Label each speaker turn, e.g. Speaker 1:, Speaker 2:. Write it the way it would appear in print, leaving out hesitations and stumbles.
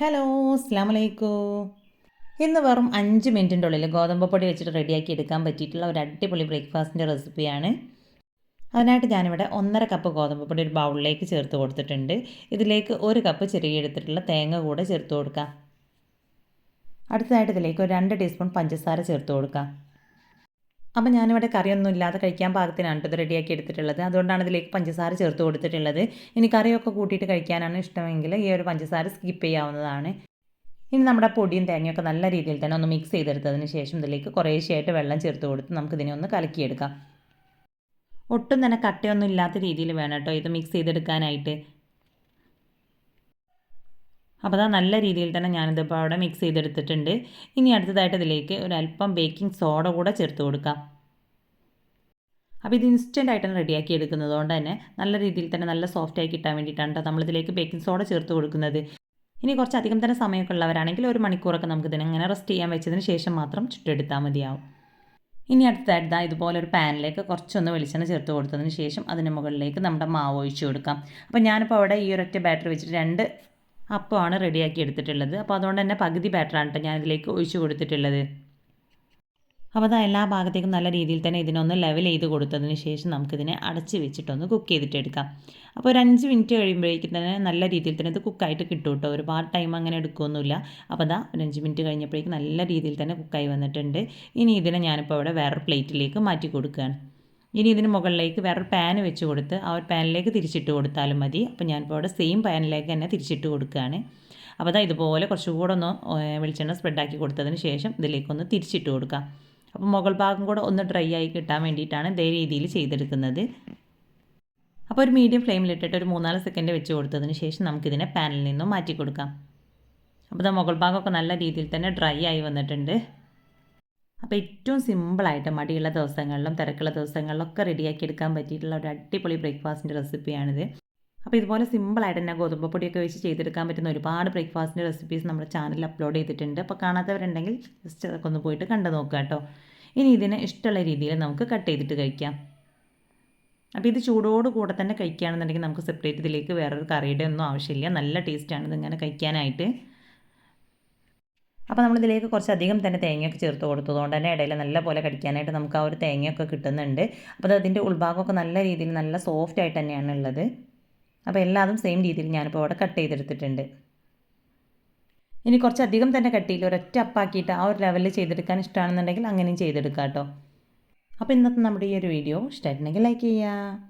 Speaker 1: Hello, അസ്സലാമു അലൈക്കും. ഇന്ന് വെറും 5 മിനിറ്റിൻ്റെ ഉള്ളിൽ ഗോതമ്പ് പൊടി വെച്ചിട്ട് റെഡിയാക്കി എടുക്കാൻ പറ്റിയിട്ടുള്ള ഒരു അടിപൊളി ബ്രേക്ക്ഫാസ്റ്റിൻ്റെ റെസിപ്പിയാണ്. അതിനായിട്ട് ഞാനിവിടെ 1.5 കപ്പ് ഗോതമ്പ് പൊടി ഒരു ബൗളിലേക്ക് ചേർത്ത് കൊടുത്തിട്ടുണ്ട്. ഇതിലേക്ക് 1 കപ്പ് ചിരകിയെടുത്തിട്ടുള്ള തേങ്ങ കൂടെ ചേർത്ത് കൊടുക്കാം. അടുത്തതായിട്ട് ഇതിലേക്ക് ഒരു 2 ടീസ്പൂൺ പഞ്ചസാര ചേർത്ത് കൊടുക്കാം. അപ്പോൾ ഞാനിവിടെ കറിയൊന്നും ഇല്ലാതെ കഴിക്കാൻ പാകത്തിനാണ് ഇത് റെഡിയാക്കി എടുത്തിട്ടുള്ളത്. അതുകൊണ്ടാണ് ഇതിലേക്ക് പഞ്ചസാര ചേർത്ത് കൊടുത്തിട്ടുള്ളത്. ഇനി കറിയൊക്കെ കൂട്ടിയിട്ട് കഴിക്കാനാണ് ഇഷ്ടമെങ്കിൽ ഈ ഒരു പഞ്ചസാര സ്കിപ്പ് ചെയ്യാവുന്നതാണ്. ഇനി നമ്മുടെ പൊടിയും തേങ്ങയൊക്കെ നല്ല രീതിയിൽ തന്നെ ഒന്ന് മിക്സ് ചെയ്തെടുത്തതിന് ശേഷം ഇതിലേക്ക് കുറേശ്ശെയായിട്ട് വെള്ളം ചേർത്ത് കൊടുത്ത് നമുക്കിതിനെ ഒന്ന് കലക്കിയെടുക്കാം. ഒട്ടും തന്നെ കട്ടയൊന്നും ഇല്ലാത്ത രീതിയിൽ വേണം കേട്ടോ ഇത് മിക്സ് ചെയ്തെടുക്കാനായിട്ട്. അപ്പോൾ അതാ നല്ല രീതിയിൽ തന്നെ ഞാനിതിപ്പോൾ അവിടെ മിക്സ് ചെയ്തെടുത്തിട്ടുണ്ട്. ഇനി അടുത്തതായിട്ട് ഇതിലേക്ക് ഒരല്പം ബേക്കിംഗ് സോഡ കൂടെ ചേർത്ത് കൊടുക്കാം. അപ്പോൾ ഇത് ഇൻസ്റ്റൻ്റ് ആയിട്ടാണ് റെഡിയാക്കി എടുക്കുന്നത് കൊണ്ട് തന്നെ നല്ല രീതിയിൽ തന്നെ നല്ല സോഫ്റ്റായി കിട്ടാൻ വേണ്ടിയിട്ടാണ് കേട്ടോ നമ്മളിതിലേക്ക് ബേക്കിംഗ് സോഡ ചേർത്ത് കൊടുക്കുന്നത്. ഇനി കുറച്ചധികം തന്നെ സമയമൊക്കെ ഉള്ളവരാണെങ്കിൽ 1 മണിക്കൂറൊക്കെ നമുക്ക് ഇതിനെങ്ങനെ റെസ്റ്റ് ചെയ്യാൻ വെച്ചതിന് ശേഷം മാത്രം ചുട്ടെടുത്താൽ മതിയാവും. ഇനി അടുത്തതായിട്ട് ഇതുപോലെ ഒരു പാനിലേക്ക് കുറച്ചൊന്ന് വെളിച്ചെണ്ണ ചേർത്ത് കൊടുത്തതിന് ശേഷം അതിന് മുകളിലേക്ക് നമ്മുടെ മാവ് ഒഴിച്ച് കൊടുക്കാം. അപ്പോൾ ഞാനിപ്പോൾ അവിടെ ഈ ഒരൊറ്റ ബാറ്റർ വെച്ചിട്ട് 2 അപ്പമാണ് റെഡിയാക്കി എടുത്തിട്ടുള്ളത്. അപ്പോൾ അതുകൊണ്ട് തന്നെ പകുതി ബാറ്ററാണ് കേട്ടോ ഞാനിതിലേക്ക് ഒഴിച്ച് കൊടുത്തിട്ടുള്ളത്. അപ്പോൾ എല്ലാ ഭാഗത്തേക്കും നല്ല രീതിയിൽ തന്നെ ഇതിനൊന്ന് ലെവൽ ചെയ്ത് കൊടുത്തതിന് ശേഷം നമുക്കിതിനെ അടച്ച് വെച്ചിട്ടൊന്ന് കുക്ക് ചെയ്തിട്ടെടുക്കാം. അപ്പോൾ ഒരു 5 മിനിറ്റ് കഴിയുമ്പോഴേക്കും തന്നെ നല്ല രീതിയിൽ തന്നെ ഇത് കുക്കായിട്ട് കിട്ടും കേട്ടോ. ഒരുപാട് ടൈം അങ്ങനെ എടുക്കുകയൊന്നുമില്ല. അപ്പോൾ ഒരു 5 മിനിറ്റ് കഴിഞ്ഞപ്പോഴേക്കും നല്ല രീതിയിൽ തന്നെ കുക്കായി വന്നിട്ടുണ്ട്. ഇനി ഇതിനെ ഞാനിപ്പോൾ ഇവിടെ വേറൊരു പ്ലേറ്റിലേക്ക് മാറ്റി കൊടുക്കുകയാണ്. ഇനി ഇതിന് മുകളിലേക്ക് വേറൊരു പാൻ വെച്ച് കൊടുത്ത് ആ ഒരു പാനിലേക്ക് തിരിച്ചിട്ട് കൊടുത്താലും മതി. അപ്പോൾ ഞാനിപ്പോൾ ഇവിടെ സെയിം പാനിലേക്ക് തന്നെ തിരിച്ചിട്ട് കൊടുക്കുകയാണ്. അപ്പോൾ ഇതുപോലെ കുറച്ചുകൂടെ ഒന്ന് വെളിച്ചെണ്ണ സ്പ്രെഡാക്കി കൊടുത്തതിന് ശേഷം ഇതിലേക്കൊന്ന് തിരിച്ചിട്ട് കൊടുക്കാം. അപ്പോൾ മുകൾ ഭാഗം കൂടെ ഒന്ന് ഡ്രൈ ആയി കിട്ടാൻ വേണ്ടിയിട്ടാണ് ഇതേ രീതിയിൽ ചെയ്തെടുക്കുന്നത്. അപ്പോൾ ഒരു മീഡിയം ഫ്ലെയിമിലിട്ടിട്ട് ഒരു 3-4 സെക്കൻഡ് വെച്ച് കൊടുത്തതിന് ശേഷം നമുക്കിതിനെ പാനിൽ നിന്നും മാറ്റി കൊടുക്കാം. അപ്പോൾ മുകൾ ഭാഗമൊക്കെ നല്ല രീതിയിൽ തന്നെ ഡ്രൈ ആയി വന്നിട്ടുണ്ട്. അപ്പോൾ ഏറ്റവും സിമ്പിളായിട്ട് മടിയുള്ള ദിവസങ്ങളിലും തിരക്കുള്ള ദിവസങ്ങളിലൊക്കെ റെഡിയാക്കി എടുക്കാൻ പറ്റിയിട്ടുള്ള ഒരു അടിപൊളി ബ്രേക്ക്ഫാസ്റ്റിൻ്റെ റെസിപ്പിയാണിത്. അപ്പോൾ ഇതുപോലെ സിമ്പിളായിട്ട് തന്നെ ഗോതമ്പ് പൊടിയൊക്കെ വെച്ച് ചെയ്തെടുക്കാൻ പറ്റുന്ന ഒരുപാട് ബ്രേക്ക്ഫാസ്റ്റിൻ്റെ റെസിപ്പീസ് നമ്മുടെ ചാനലിൽ അപ്ലോഡ് ചെയ്തിട്ടുണ്ട്. അപ്പോൾ കാണാത്തവരുണ്ടെങ്കിൽ ജസ്റ്റ് അതൊക്കെ ഒന്ന് പോയിട്ട് കണ്ടു നോക്കുക കേട്ടോ. ഇനി ഇതിനെ ഇഷ്ടമുള്ള രീതിയിൽ നമുക്ക് കട്ട് ചെയ്തിട്ട് കഴിക്കാം. അപ്പോൾ ഇത് ചൂടോട് കൂടെ തന്നെ കഴിക്കുകയാണെന്നുണ്ടെങ്കിൽ നമുക്ക് സെപ്പറേറ്റ് ഇതിലേക്ക് വേറൊരു കറിയുടെ ഒന്നും ആവശ്യമില്ല. നല്ല ടേസ്റ്റാണ് ഇതിങ്ങനെ കഴിക്കാനായിട്ട്. അപ്പോൾ നമ്മളിതിലേക്ക് കുറച്ചധികം തന്നെ തേങ്ങയൊക്കെ ചേർത്ത് കൊടുത്തതുകൊണ്ട് തന്നെ ഇടയിൽ നല്ല പോലെ കടിക്കാനായിട്ട് നമുക്ക് ആ ഒരു തേങ്ങയൊക്കെ കിട്ടുന്നുണ്ട്. അപ്പോൾ അതിൻ്റെ ഉൾഭാഗമൊക്കെ നല്ല രീതിയിൽ നല്ല സോഫ്റ്റ് ആയിട്ട് തന്നെയാണ് ഉള്ളത്. അപ്പോൾ എല്ലാതും സെയിം രീതിയിൽ ഞാനിപ്പോൾ അവിടെ കട്ട് ചെയ്തെടുത്തിട്ടുണ്ട്. ഇനി കുറച്ചധികം തന്നെ കട്ടിയിൽ ഒരൊറ്റ അപ്പാക്കിയിട്ട് ആ ഒരു ലെവലിൽ ചെയ്തെടുക്കാൻ ഇഷ്ടമാണെന്നുണ്ടെങ്കിൽ അങ്ങനെയും ചെയ്തെടുക്കാം കേട്ടോ. അപ്പോൾ ഇന്നത്തെ നമ്മുടെ ഈ ഒരു വീഡിയോ ഇഷ്ടമായിട്ടുണ്ടെങ്കിൽ ലൈക്ക് ചെയ്യുക.